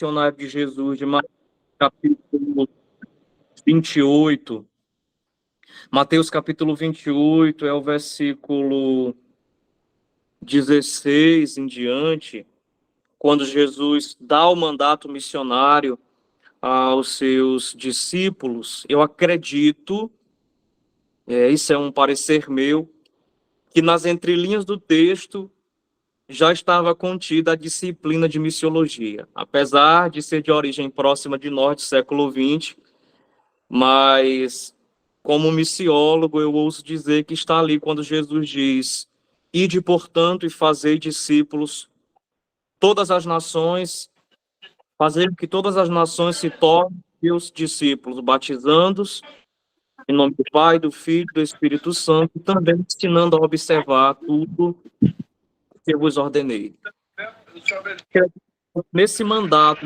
missionário de Jesus, de Mateus capítulo 28. Mateus capítulo 28 é o versículo 16 em diante, quando Jesus dá o mandato missionário aos seus discípulos. Eu acredito, isso é um parecer meu, que nas entrelinhas do texto já estava contida a disciplina de missiologia, apesar de ser de origem próxima de nós, do século XX, mas como missiólogo eu ouso dizer que está ali quando Jesus diz: ide, portanto, e fazei discípulos todas as nações, fazer com que todas as nações se tornem meus discípulos, batizando-os em nome do Pai, do Filho e do Espírito Santo, e também ensinando a observar tudo que eu vos ordenei. Nesse mandato,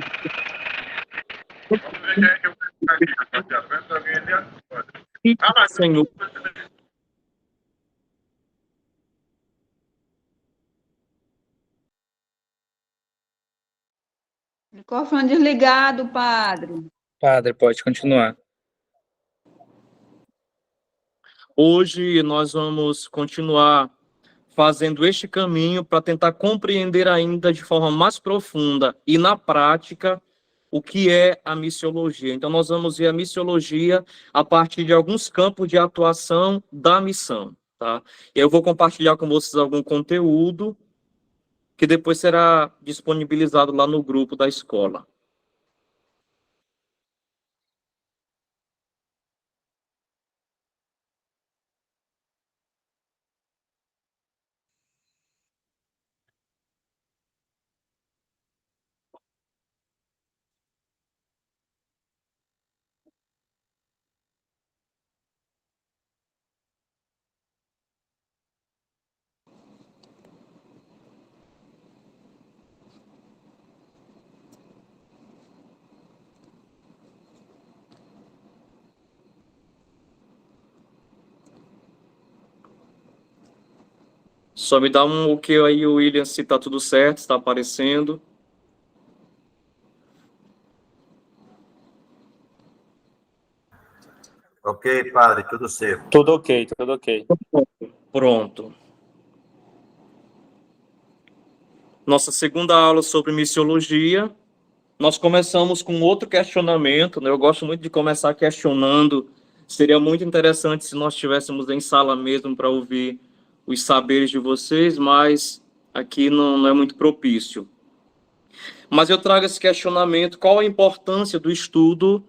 Senhor, Microfone desligado, padre. Padre, pode continuar. hoje nós vamos continuar fazendo este caminho para tentar compreender ainda de forma mais profunda e na prática o que é a missiologia. Então, nós vamos ver a missiologia a partir de alguns campos de atuação da missão, tá? Eu vou compartilhar com vocês algum conteúdo que depois será disponibilizado lá no grupo da escola. Só me dá um ok aí, William, se está tudo certo, está aparecendo. Ok, padre, tudo certo. Tudo ok, tudo ok. Pronto. Nossa segunda aula sobre missiologia. Nós começamos com outro questionamento, né? Eu gosto muito de começar questionando. Seria muito interessante se nós estivéssemos em sala mesmo para ouvir os saberes de vocês, mas aqui não é muito propício. Mas eu trago esse questionamento: qual a importância do estudo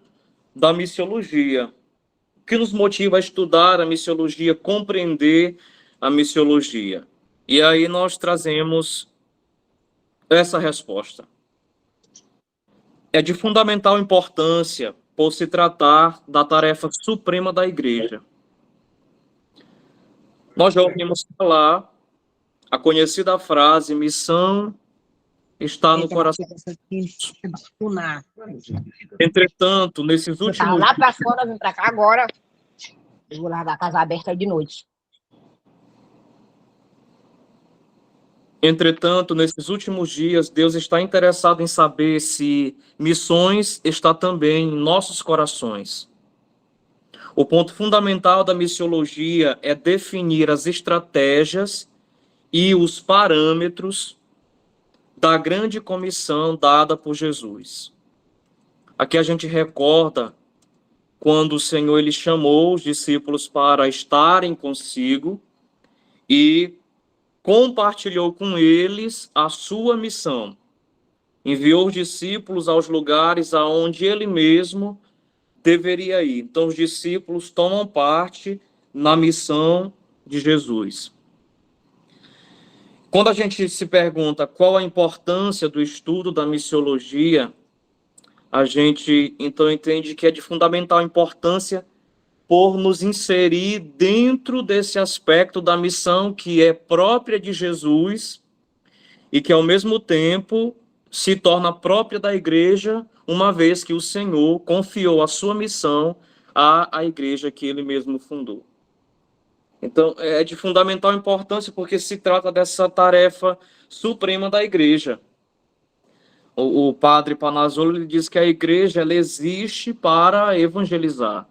da missiologia? O que nos motiva a estudar a missiologia, compreender a missiologia? E aí nós trazemos essa resposta. É de fundamental importância por se tratar da tarefa suprema da Igreja. Nós já ouvimos falar a conhecida frase: missão está no coração. Entretanto, nesses Eu tava últimos lá pra fora, vim pra cá agora. Eu vou largar a casa aberta de noite. Entretanto, nesses últimos dias, Deus está interessado em saber se missões está também em nossos corações. O ponto fundamental da missiologia é definir as estratégias e os parâmetros da grande comissão dada por Jesus. Aqui a gente recorda quando o Senhor ele chamou os discípulos para estarem consigo e compartilhou com eles a sua missão. Enviou os discípulos aos lugares aonde ele mesmo deveria ir. Então, os discípulos tomam parte na missão de Jesus. Quando a gente se pergunta qual a importância do estudo da missiologia, a gente então entende que é de fundamental importância por nos inserir dentro desse aspecto da missão que é própria de Jesus e que, ao mesmo tempo, se torna própria da igreja, uma vez que o Senhor confiou a sua missão à igreja que ele mesmo fundou. Então, é de fundamental importância porque se trata dessa tarefa suprema da igreja. O padre Panazzolo ele diz que a igreja ela existe para evangelizar.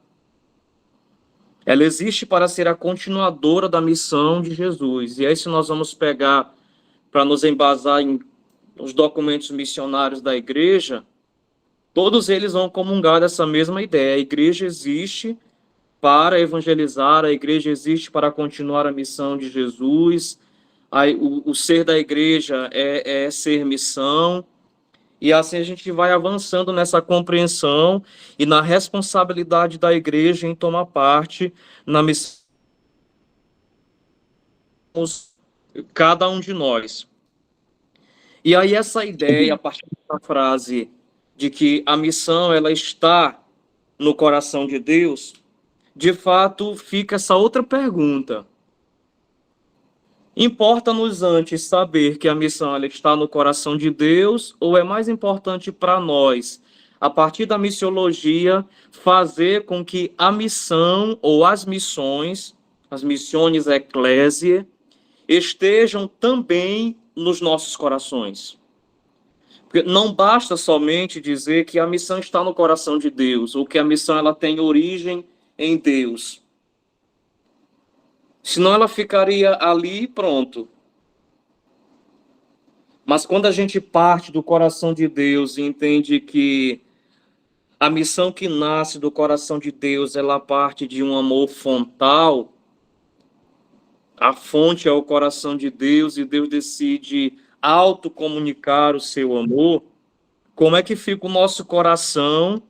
Ela existe para ser a continuadora da missão de Jesus. E aí, se nós vamos pegar para nos embasar em os documentos missionários da igreja, todos eles vão comungar dessa mesma ideia. A igreja existe para evangelizar, a igreja existe para continuar a missão de Jesus, o ser da igreja é ser missão, e assim a gente vai avançando nessa compreensão e na responsabilidade da igreja em tomar parte na missão, cada um de nós. E aí essa ideia, a partir da frase de que a missão ela está no coração de Deus, de fato fica essa outra pergunta. Importa-nos antes saber que a missão ela está no coração de Deus ou é mais importante para nós, a partir da missiologia, fazer com que a missão ou as missões, as missiones ecclesiae, estejam também nos nossos corações? Porque não basta somente dizer que a missão está no coração de Deus ou que a missão ela tem origem em Deus. Senão ela ficaria ali e pronto. Mas quando a gente parte do coração de Deus e entende que a missão que nasce do coração de Deus, ela parte de um amor fontal, a fonte é o coração de Deus e Deus decide autocomunicar o seu amor, como é que fica o nosso coração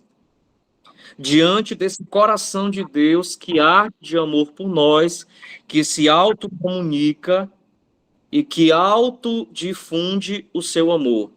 diante desse coração de Deus que arde de amor por nós, que se autocomunica e que autodifunde o seu amor,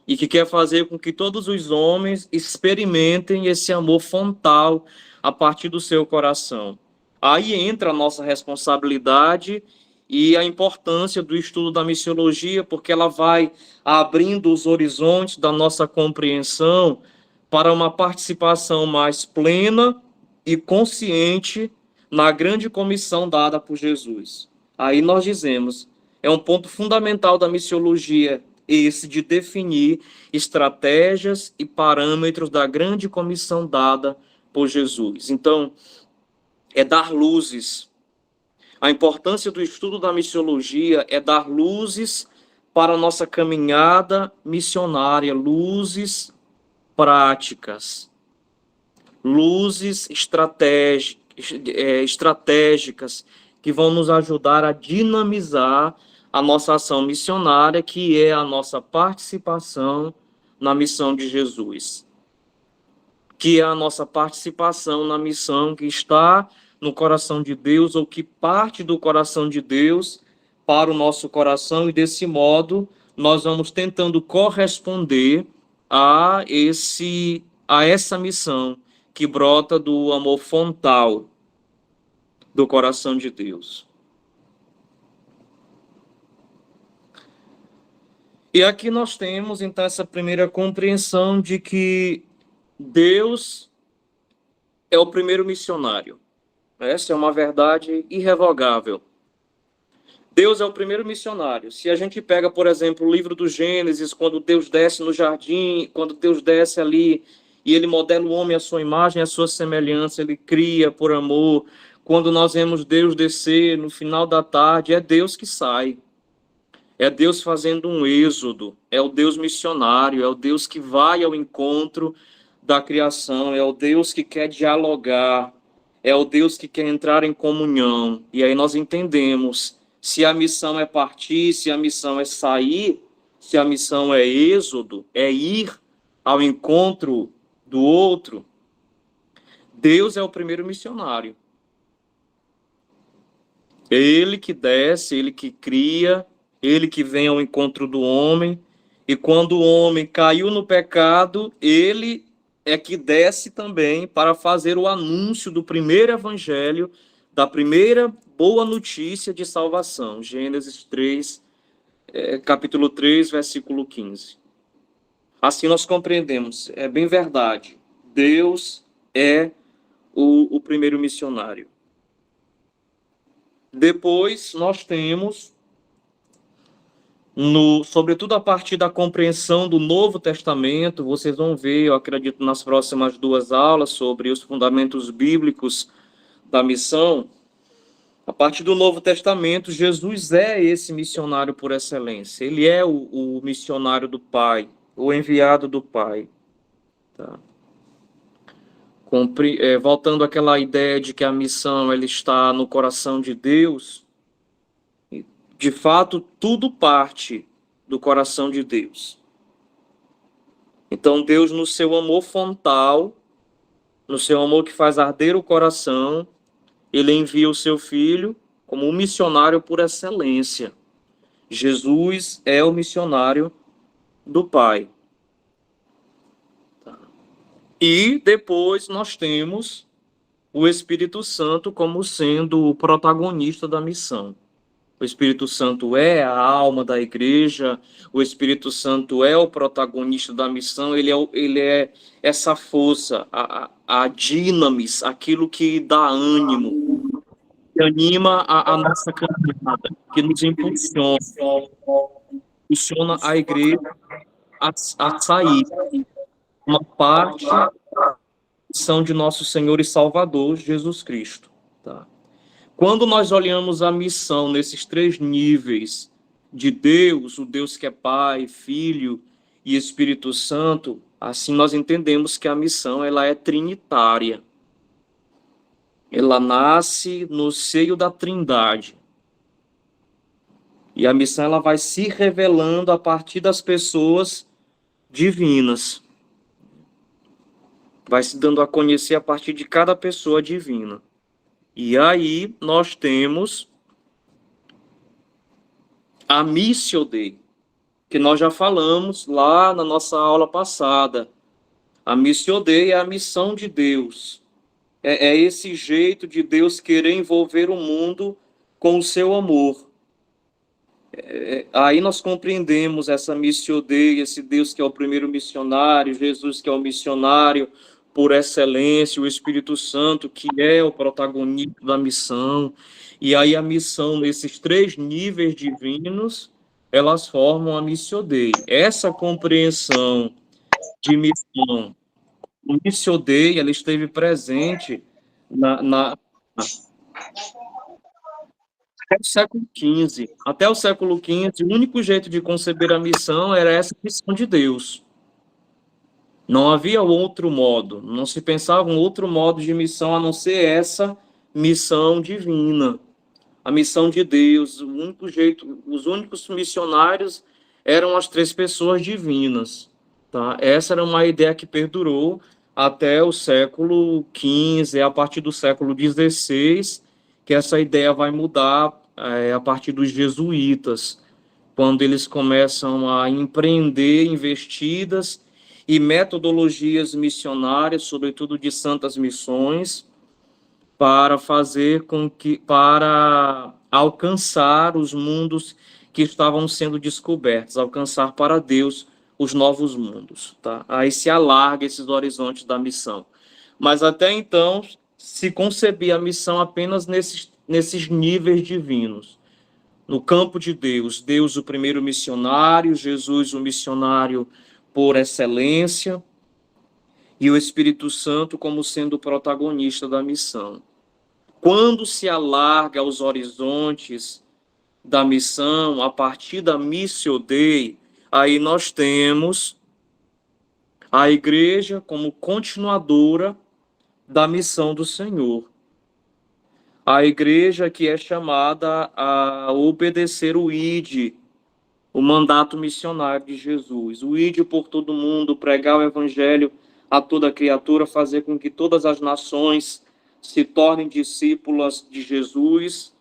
e que quer fazer com que todos os homens experimentem esse amor fontal a partir do seu coração. Aí entra a nossa responsabilidade e a importância do estudo da missiologia, porque ela vai abrindo os horizontes da nossa compreensão para uma participação mais plena e consciente na grande comissão dada por Jesus. Aí nós dizemos, é um ponto fundamental da missiologia esse de definir estratégias e parâmetros da grande comissão dada por Jesus. Então, é dar luzes. A importância do estudo da missiologia é dar luzes para a nossa caminhada missionária, luzes práticas, luzes estratégicas que vão nos ajudar a dinamizar a nossa ação missionária, que é a nossa participação na missão de Jesus, que é a nossa participação na missão que está no coração de Deus, ou que parte do coração de Deus para o nosso coração, e desse modo nós vamos tentando corresponder a essa missão que brota do amor fontal do coração de Deus. E aqui nós temos, então, essa primeira compreensão de que Deus é o primeiro missionário. Essa é uma verdade irrevogável. Deus é o primeiro missionário. Se a gente pega, por exemplo, o livro do Gênesis, quando Deus desce no jardim, quando Deus desce ali e ele modela o homem à sua imagem, à sua semelhança, ele cria por amor. Quando nós vemos Deus descer no final da tarde, é Deus que sai. É Deus fazendo um êxodo, é o Deus missionário, é o Deus que vai ao encontro da criação, é o Deus que quer dialogar, é o Deus que quer entrar em comunhão. E aí nós entendemos se a missão é partir, se a missão é sair, se a missão é êxodo, é ir ao encontro do outro. Deus é o primeiro missionário. É Ele que desce, Ele que cria, Ele que vem ao encontro do homem. E quando o homem caiu no pecado, Ele é que desce também para fazer o anúncio do primeiro evangelho, da primeira boa notícia de salvação. Gênesis 3, capítulo 3, versículo 15. Assim nós compreendemos, é bem verdade, Deus é o primeiro missionário. Depois nós temos sobretudo a partir da compreensão do Novo Testamento, vocês vão ver, eu acredito, nas próximas 2 aulas sobre os fundamentos bíblicos da missão. A partir do Novo Testamento, Jesus é esse missionário por excelência. Ele é o missionário do Pai, o enviado do Pai. Tá? Voltando àquela ideia de que a missão ela está no coração de Deus, de fato, tudo parte do coração de Deus. Então, Deus, no seu amor fontal, no seu amor que faz arder o coração, ele envia o seu Filho como um missionário por excelência. Jesus é o missionário do Pai. E depois nós temos o Espírito Santo como sendo o protagonista da missão. O Espírito Santo é a alma da igreja, o Espírito Santo é o protagonista da missão, ele é essa força, a dinamis, aquilo que dá ânimo, que anima a nossa caminhada, que nos impulsiona a igreja a sair uma parte da missão de nosso Senhor e Salvador, Jesus Cristo. Tá? Quando nós olhamos a missão nesses 3 níveis de Deus, o Deus que é Pai, Filho e Espírito Santo, assim nós entendemos que a missão ela é trinitária. Ela nasce no seio da Trindade. E a missão ela vai se revelando a partir das pessoas divinas. Vai se dando a conhecer a partir de cada pessoa divina. E aí nós temos a Missio Dei, que nós já falamos lá na nossa aula passada. A Missio Dei é a missão de Deus. É esse jeito de Deus querer envolver o mundo com o seu amor. Aí nós compreendemos essa Missio Dei, esse Deus que é o primeiro missionário, Jesus que é o missionário por excelência, o Espírito Santo, que é o protagonista da missão. E aí a missão, nesses 3 níveis divinos, elas formam a Missio Dei. Essa compreensão de missão, o Missio Dei, ela esteve presente até o século XV. Até o século XV, o único jeito de conceber a missão era essa missão de Deus. Não havia outro modo, não se pensava um outro modo de missão a não ser essa missão divina, a missão de Deus. O único jeito, os únicos missionários eram as 3 pessoas divinas. Tá? Essa era uma ideia que perdurou até o século XV, a partir do século XVI, que essa ideia vai mudar a partir dos jesuítas, quando eles começam a empreender investidas e metodologias missionárias, sobretudo de santas missões, para alcançar os mundos que estavam sendo descobertos, alcançar para Deus os novos mundos. Tá? Aí se alarga esses horizontes da missão. Mas até então se concebia a missão apenas nesses níveis divinos. No campo de Deus, Deus o primeiro missionário, Jesus o missionário por excelência, e o Espírito Santo como sendo o protagonista da missão. Quando se alarga os horizontes da missão, a partir da Missio Dei, aí nós temos a igreja como continuadora da missão do Senhor. A igreja que é chamada a obedecer o ID, o mandato missionário de Jesus. O ide por todo mundo, pregar o evangelho a toda criatura, fazer com que todas as nações se tornem discípulas de Jesus.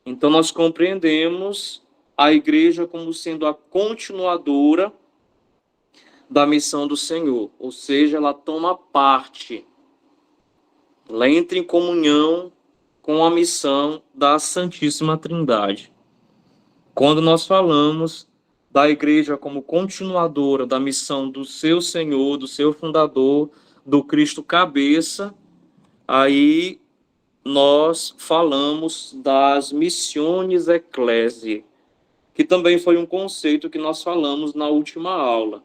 Então nós compreendemos a igreja como sendo a continuadora da missão do Senhor, ou seja, ela toma parte, ela entra em comunhão com a missão da Santíssima Trindade. Quando nós falamos da igreja como continuadora da missão do seu Senhor, do seu fundador, do Cristo cabeça, aí nós falamos das missiones ecclesiae, que também foi um conceito que nós falamos na última aula.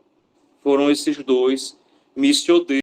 Foram esses dois, missio Dei